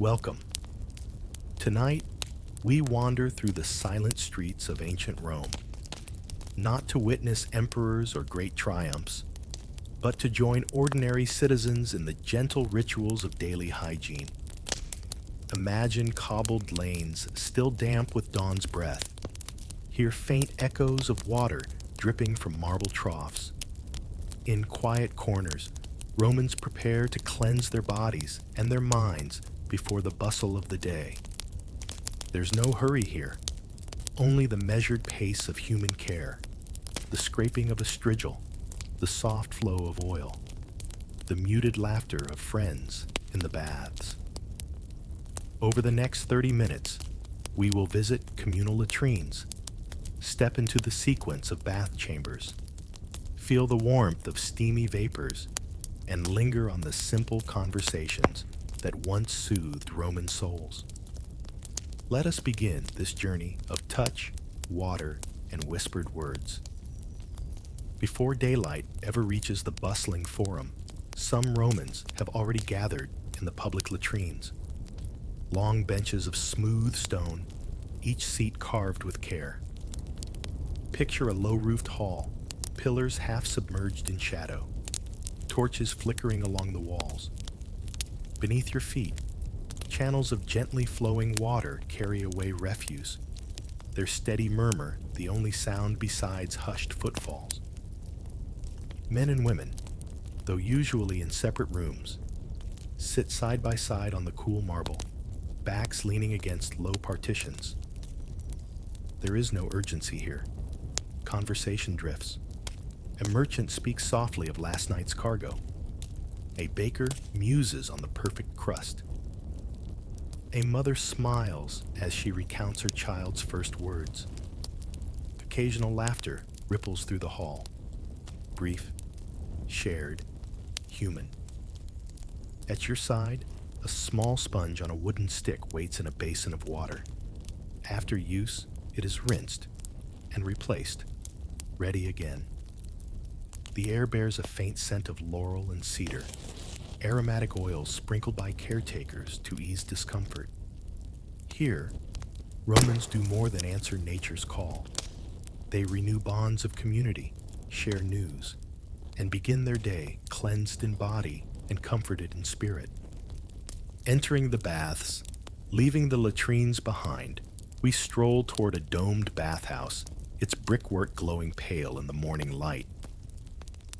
Welcome. Tonight, we wander through the silent streets of ancient Rome, not to witness emperors or great triumphs, but to join ordinary citizens in the gentle rituals of daily hygiene. Imagine cobbled lanes still damp with dawn's breath. Hear faint echoes of water dripping from marble troughs. In quiet corners, Romans prepare to cleanse their bodies and their minds before the bustle of the day. There's no hurry here, only the measured pace of human care, the scraping of a strigil, the soft flow of oil, the muted laughter of friends in the baths. Over the next 30 minutes, we will visit communal latrines, step into the sequence of bath chambers, feel the warmth of steamy vapors, and linger on the simple conversations that once soothed Roman souls. Let us begin this journey of touch, water, and whispered words. Before daylight ever reaches the bustling forum, some Romans have already gathered in the public latrines. Long benches of smooth stone, each seat carved with care. Picture a low-roofed hall, pillars half submerged in shadow, torches flickering along the walls. Beneath your feet, channels of gently flowing water carry away refuse, their steady murmur the only sound besides hushed footfalls. Men and women, though usually in separate rooms, sit side by side on the cool marble, backs leaning against low partitions. There is no urgency here. Conversation drifts. A merchant speaks softly of last night's cargo. A baker muses on the perfect crust. A mother smiles as she recounts her child's first words. Occasional laughter ripples through the hall. Brief, shared, human. At your side, a small sponge on a wooden stick waits in a basin of water. After use, it is rinsed and replaced, ready again. The air bears a faint scent of laurel and cedar, aromatic oils sprinkled by caretakers to ease discomfort. Here, Romans do more than answer nature's call. They renew bonds of community, share news, and begin their day cleansed in body and comforted in spirit. Entering the baths, leaving the latrines behind, we stroll toward a domed bathhouse, its brickwork glowing pale in the morning light.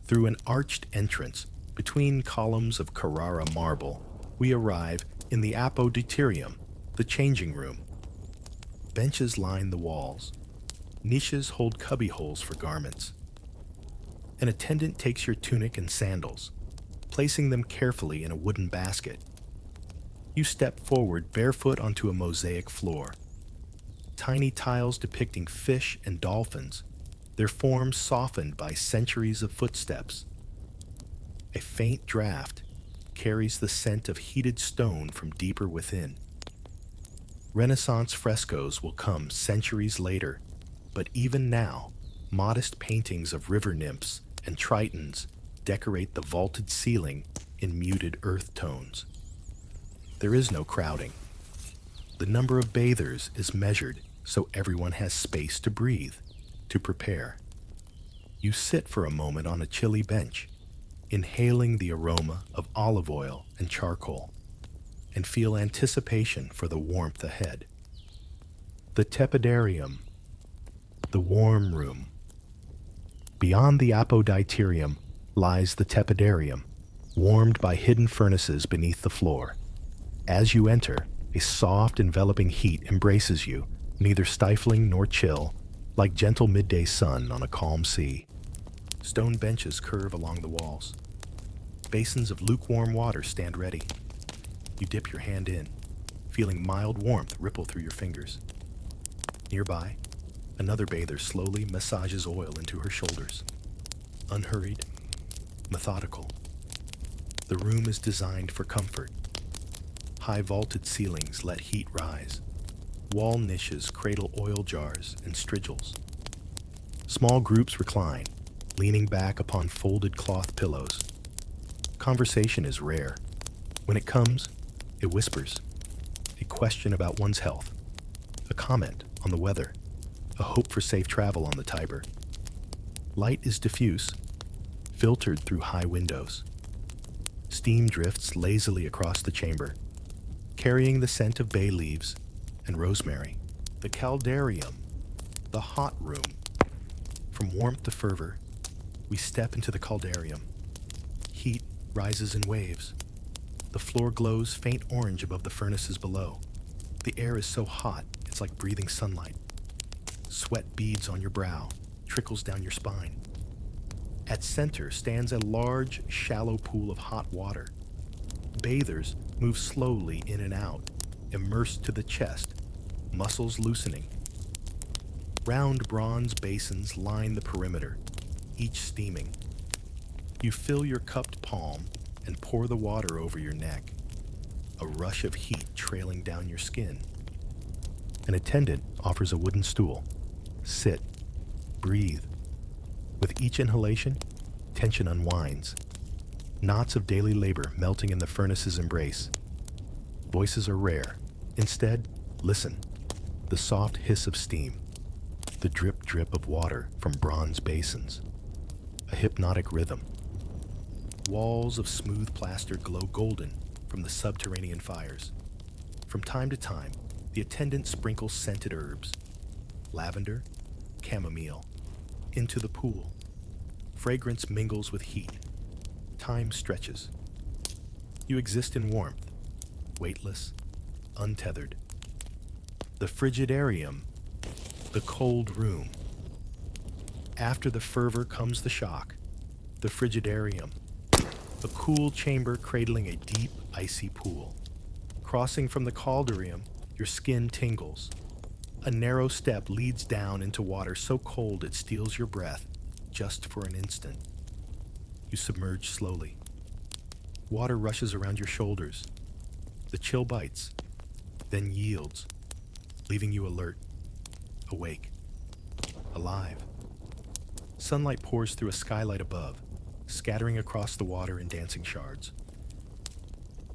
Through an arched entrance, between columns of Carrara marble, we arrive in the apoditerium, the changing room. Benches line the walls. Niches hold cubbyholes for garments. An attendant takes your tunic and sandals, placing them carefully in a wooden basket. You step forward barefoot onto a mosaic floor. Tiny tiles depicting fish and dolphins, their forms softened by centuries of footsteps. A faint draft carries the scent of heated stone from deeper within. Renaissance frescoes will come centuries later, but even now, modest paintings of river nymphs and tritons decorate the vaulted ceiling in muted earth tones. There is no crowding. The number of bathers is measured so everyone has space to breathe, to prepare. You sit for a moment on a chilly bench, inhaling the aroma of olive oil and charcoal, and feel anticipation for the warmth ahead. The tepidarium, the warm room. Beyond the apoditerium lies the tepidarium, warmed by hidden furnaces beneath the floor. As you enter, a soft, enveloping heat embraces you, neither stifling nor chill, like gentle midday sun on a calm sea. Stone benches curve along the walls. Basins of lukewarm water stand ready. You dip your hand in, feeling mild warmth ripple through your fingers. Nearby, another bather slowly massages oil into her shoulders. Unhurried, methodical. The room is designed for comfort. High vaulted ceilings let heat rise. Wall niches cradle oil jars and strigils. Small groups recline, leaning back upon folded cloth pillows. Conversation is rare. When it comes, it whispers, a question about one's health, a comment on the weather, a hope for safe travel on the Tiber. Light is diffuse, filtered through high windows. Steam drifts lazily across the chamber, carrying the scent of bay leaves and rosemary. The caldarium, the hot room. From warmth to fervor, we step into the caldarium. Heat rises in waves. The floor glows faint orange above the furnaces below. The air is so hot, it's like breathing sunlight. Sweat beads on your brow, trickles down your spine. At center stands a large, shallow pool of hot water. Bathers move slowly in and out, immersed to the chest, muscles loosening. Round bronze basins line the perimeter, each steaming. You fill your cupped palm and pour the water over your neck, a rush of heat trailing down your skin. An attendant offers a wooden stool. Sit, breathe. With each inhalation, tension unwinds. Knots of daily labor melting in the furnace's embrace. Voices are rare. Instead, listen. The soft hiss of steam. The drip of water from bronze basins. A hypnotic rhythm. Walls of smooth plaster glow golden from the subterranean fires. From time to time, the attendant sprinkles scented herbs, lavender, chamomile, into the pool. Fragrance mingles with heat. Time stretches. You exist in warmth, weightless, untethered. The frigidarium, the cold room. After the fervor comes the shock. The frigidarium, a cool chamber cradling a deep, icy pool. Crossing from the caldarium, your skin tingles. A narrow step leads down into water so cold it steals your breath, just for an instant. You submerge slowly. Water rushes around your shoulders. The chill bites, then yields, leaving you alert, awake, alive. Sunlight pours through a skylight above, scattering across the water in dancing shards.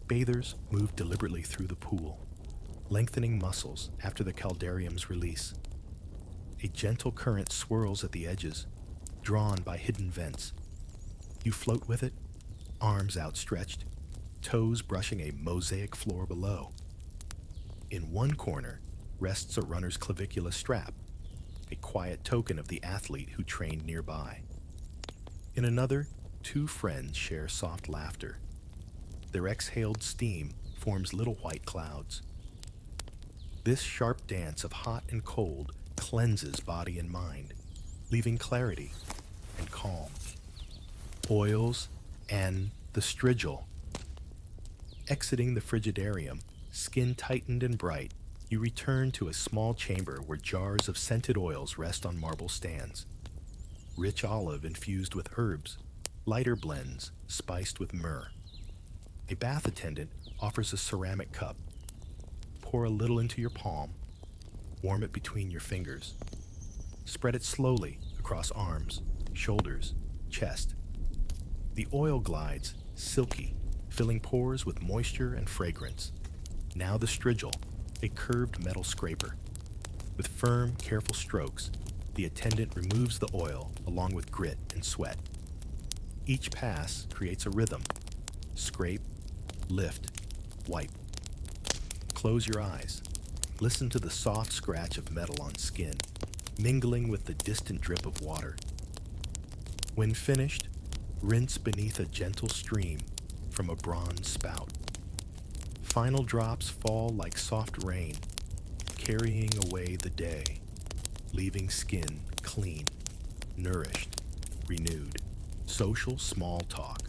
Bathers move deliberately through the pool, lengthening muscles after the caldarium's release. A gentle current swirls at the edges, drawn by hidden vents. You float with it, arms outstretched, toes brushing a mosaic floor below. In one corner rests a runner's clavicular strap, a quiet token of the athlete who trained nearby. In another, two friends share soft laughter. Their exhaled steam forms little white clouds. This sharp dance of hot and cold cleanses body and mind, leaving clarity and calm. Oils and the strigil. Exiting the frigidarium, skin tightened and bright, you return to a small chamber where jars of scented oils rest on marble stands. Rich olive infused with herbs, lighter blends spiced with myrrh. A bath attendant offers a ceramic cup. Pour a little into your palm, warm it between your fingers. Spread it slowly across arms, shoulders, chest. The oil glides, silky, filling pores with moisture and fragrance. Now the strigil, a curved metal scraper. With firm, careful strokes, the attendant removes the oil along with grit and sweat. Each pass creates a rhythm. Scrape, lift, wipe. Close your eyes. Listen to the soft scratch of metal on skin, mingling with the distant drip of water. When finished, rinse beneath a gentle stream from a bronze spout. Final drops fall like soft rain, carrying away the day, leaving skin clean, nourished, renewed. Social small talk.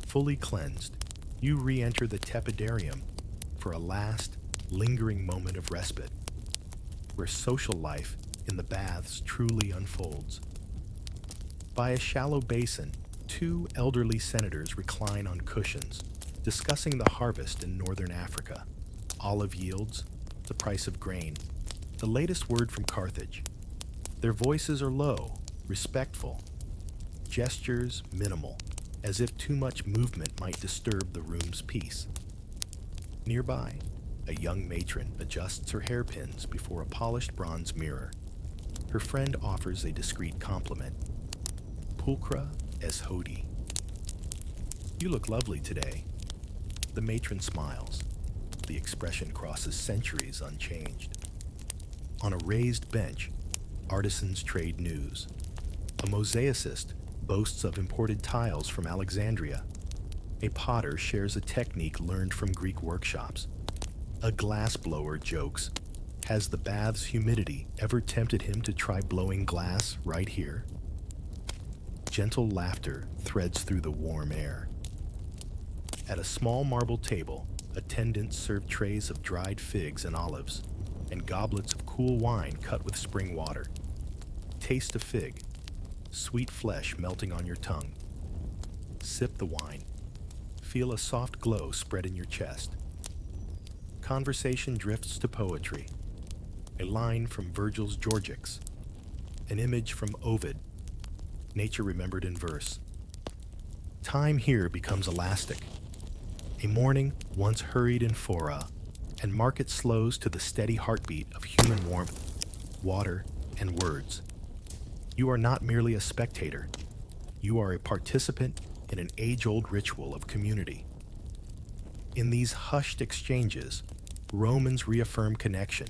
Fully cleansed, you re-enter the tepidarium for a last, lingering moment of respite, where social life in the baths truly unfolds. By a shallow basin, two elderly senators recline on cushions, discussing the harvest in northern Africa, olive yields, the price of grain, the latest word from Carthage. Their voices are low, respectful, gestures minimal, as if too much movement might disturb the room's peace. Nearby, A young matron adjusts her hairpins before a polished bronze mirror. Her friend offers a discreet compliment. Pulchra es hodie. You look lovely today. The matron smiles. The expression crosses centuries unchanged. On a raised bench, artisans trade news. A mosaicist boasts of imported tiles from Alexandria. A potter shares a technique learned from Greek workshops. A glassblower jokes. Has the bath's humidity ever tempted him to try blowing glass right here? Gentle laughter threads through the warm air. At a small marble table, attendants serve trays of dried figs and olives, and goblets of cool wine cut with spring water. Taste a fig, sweet flesh melting on your tongue. Sip the wine. Feel a soft glow spread in your chest. Conversation drifts to poetry. A line from Virgil's Georgics. An image from Ovid. Nature remembered in verse. Time here becomes elastic. A morning once hurried in fora, and market slows to the steady heartbeat of human warmth, water, and words. You are not merely a spectator. You are a participant in an age-old ritual of community. In these hushed exchanges, Romans reaffirm connection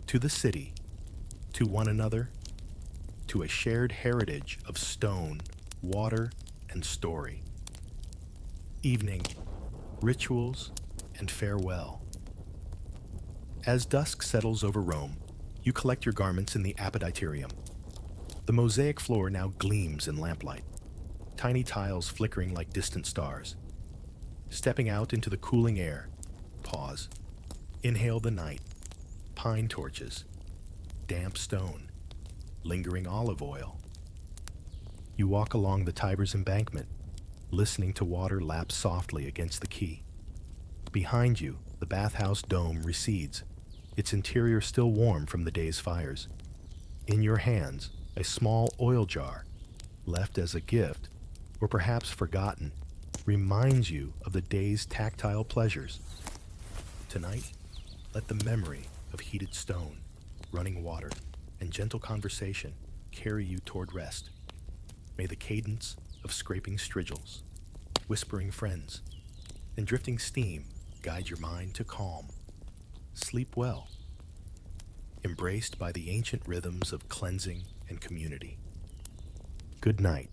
to the city, to one another, to a shared heritage of stone, water, and story. Evening, rituals, and farewell. As dusk settles over Rome, you collect your garments in the Appetiterium. The mosaic floor now gleams in lamplight, tiny tiles flickering like distant stars. Stepping out into the cooling air, pause, inhale the night, pine torches, damp stone, lingering olive oil. You walk along the Tiber's embankment, listening to water lap softly against the quay. Behind you, the bathhouse dome recedes, its interior still warm from the day's fires. In your hands, a small oil jar, left as a gift, or perhaps forgotten, reminds you of the day's tactile pleasures. Tonight, let the memory of heated stone, running water, and gentle conversation carry you toward rest. May the cadence of scraping strigils, whispering friends, and drifting steam guide your mind to calm. Sleep well, embraced by the ancient rhythms of cleansing and community. Good night.